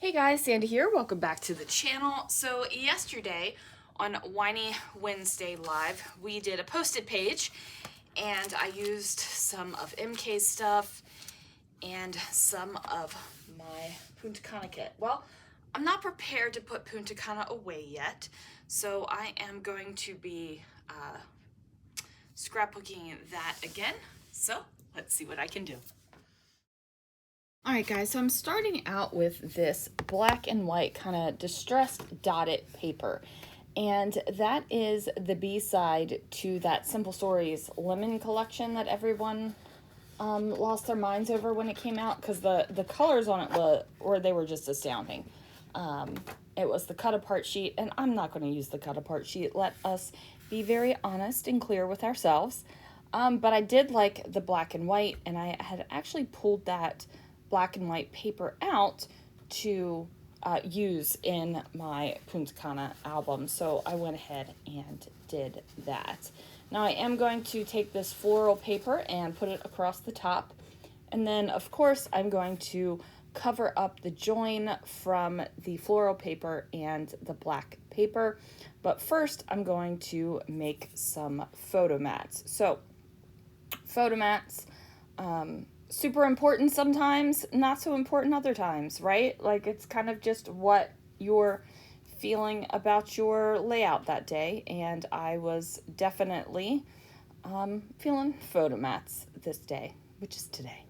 Hey guys, Sandy here. Welcome back to the channel. So yesterday on Whiny Wednesday Live, we did a posted page and I used some of MK's stuff and some of my Punta Cana kit. Well, I'm not prepared to put Punta Cana away yet, so I am going to be scrapbooking that again. So let's see what I can do. Alright guys, so I'm starting out with this black and white kind of distressed dotted paper. And that is the B-side to that Simple Stories lemon collection that everyone lost their minds over when it came out, because the colors on it were just astounding. It was the cut apart sheet, and I'm not going to use the cut apart sheet. Let us be very honest and clear with ourselves. But I did like the black and white, and I had actually pulled that black and white paper out to use in my Punta Cana album. So I went ahead and did that. Now I am going to take this floral paper and put it across the top. And then of course I'm going to cover up the join from the floral paper and the black paper. But first I'm going to make some photo mats. So photo mats, super important sometimes, not so important other times, right? Like, it's kind of just what you're feeling about your layout that day, and I was definitely feeling photo mats this day, which is today.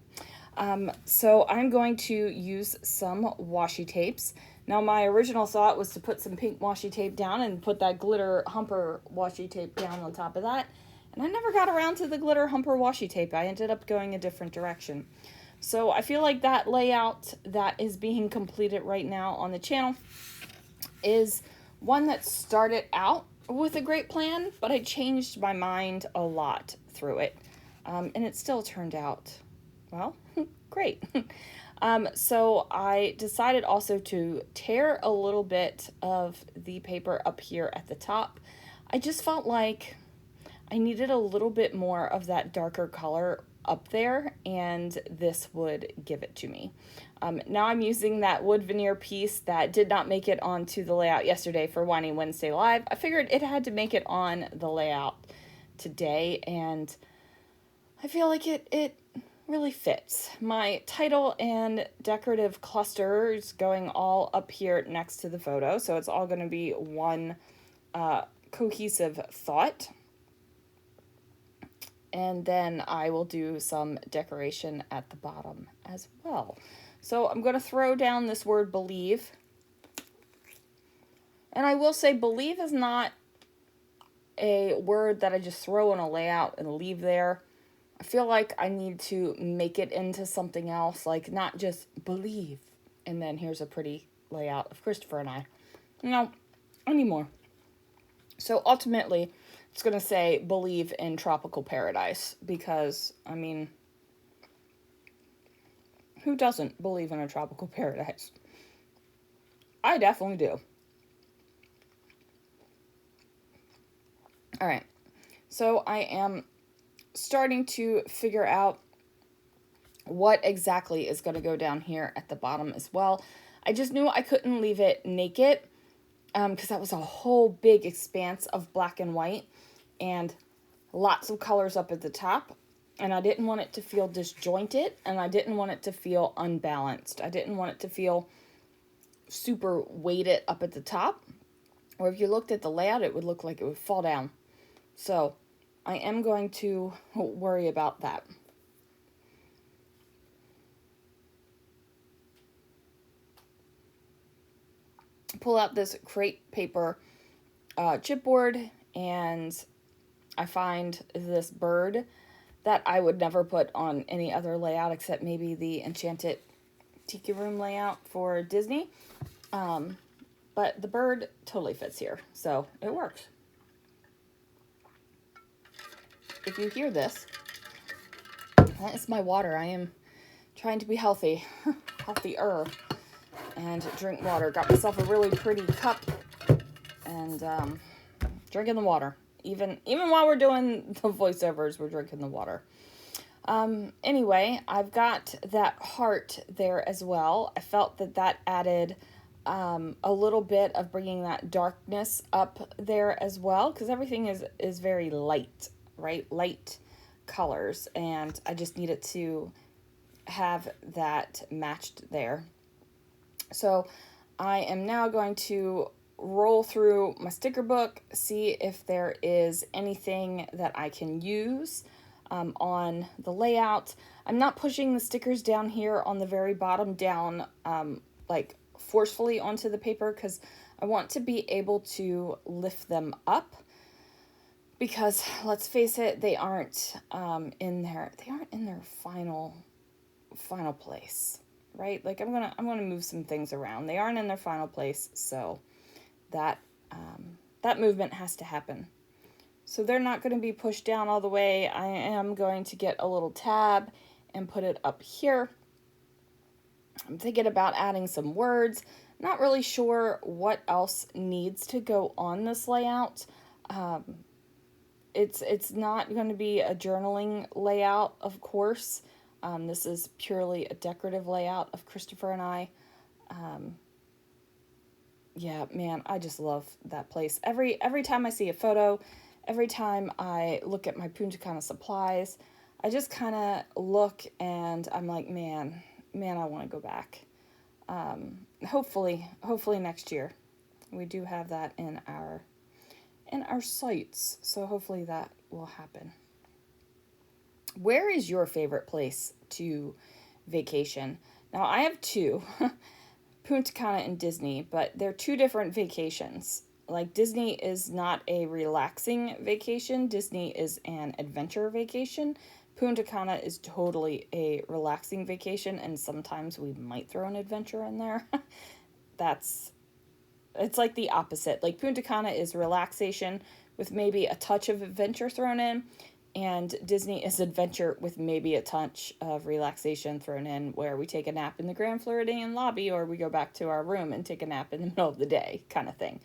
So I'm going to use some washi tapes. Now my original thought was to put some pink washi tape down and put that glitter humper washi tape down on top of that. And I never got around to the glitter humper washi tape. I ended up going a different direction. So I feel like that layout that is being completed right now on the channel is one that started out with a great plan, but I changed my mind a lot through it. And it still turned out, well, great. So I decided also to tear a little bit of the paper up here at the top. I just felt like I needed a little bit more of that darker color up there, and this would give it to me. Now I'm using that wood veneer piece that did not make it onto the layout yesterday for Whiny Wednesday Live. I figured it had to make it on the layout today, and I feel like it really fits. My title and decorative cluster is going all up here next to the photo, so it's all going to be one cohesive thought. And then I will do some decoration at the bottom as well. So I'm going to throw down this word believe. And I will say believe is not a word that I just throw in a layout and leave there. I feel like I need to make it into something else, like not just believe. And then here's a pretty layout of Christopher and I. No, I need more. So ultimately, it's going to say believe in tropical paradise, because, I mean, who doesn't believe in a tropical paradise? I definitely do. All right, so I am starting to figure out what exactly is going to go down here at the bottom as well. I just knew I couldn't leave it naked, because that was a whole big expanse of black and white and lots of colors up at the top, and I didn't want it to feel disjointed, and I didn't want it to feel unbalanced. I didn't want it to feel super weighted up at the top, or if you looked at the layout, it would look like it would fall down. So I am going to worry about that. Pull out this crepe paper chipboard, and I find this bird that I would never put on any other layout except maybe the Enchanted Tiki Room layout for Disney. But the bird totally fits here, so it works. If you hear this, that is my water. I am trying to be healthy, healthier, and drink water. Got myself a really pretty cup, and drinking the water. Even while we're doing the voiceovers, we're drinking the water. Anyway, I've got that heart there as well. I felt that that added a little bit of bringing that darkness up there as well, because everything is very light, right? Light colors, and I just needed to have that matched there. So I am now going to roll through my sticker book, see if there is anything that I can use on the layout. I'm not pushing the stickers down here on the very bottom down like forcefully onto the paper, because I want to be able to lift them up, because let's face it, they aren't in their final place, right? Like I'm gonna move some things around. They aren't in their final place, so that that movement has to happen. So they're not going to be pushed down all the way. I am going to get a little tab and put it up here. I'm thinking about adding some words. Not really sure what else needs to go on this layout. It's not going to be a journaling layout, of course. This is purely a decorative layout of Christopher and I. Yeah, man, I just love that place. Every time I see a photo, every time I look at my Punta Cana supplies, I just kind of look and I'm like, man, I want to go back. Hopefully next year. We do have that in our sights, so hopefully that will happen. Where is your favorite place to vacation? Now, I have two, Punta Cana and Disney, but they're two different vacations. Like, Disney is not a relaxing vacation. Disney is an adventure vacation. Punta Cana is totally a relaxing vacation, and sometimes we might throw an adventure in there. It's like the opposite. Like, Punta Cana is relaxation with maybe a touch of adventure thrown in, and Disney is adventure with maybe a touch of relaxation thrown in, where we take a nap in the Grand Floridian lobby, or we go back to our room and take a nap in the middle of the day, kind of thing.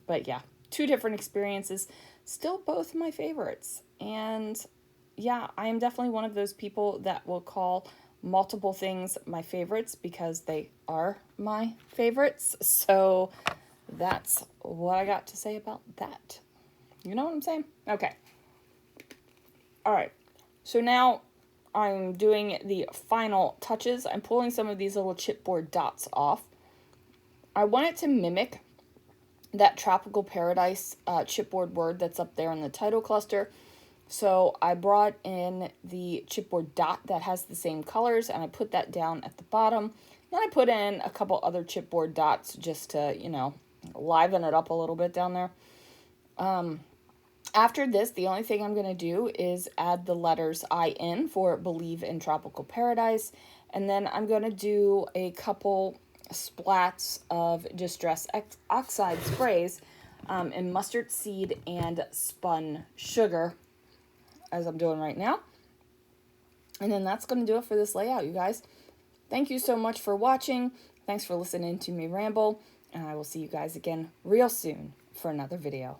But yeah, two different experiences, still both my favorites. And yeah, I am definitely one of those people that will call multiple things my favorites, because they are my favorites. So that's what I got to say about that. You know what I'm saying? Okay. All right. So now I'm doing the final touches. I'm pulling some of these little chipboard dots off. I want it to mimic that Tropical Paradise chipboard word that's up there in the title cluster. So I brought in the chipboard dot that has the same colors, and I put that down at the bottom. Then I put in a couple other chipboard dots just to, liven it up a little bit down there. After this, the only thing I'm going to do is add the letters IN for Believe in Tropical Paradise. And then I'm going to do a couple splats of Distress Oxide sprays in mustard seed and spun sugar, as I'm doing right now. And then that's going to do it for this layout, you guys. Thank you so much for watching. Thanks for listening to me ramble. And I will see you guys again real soon for another video.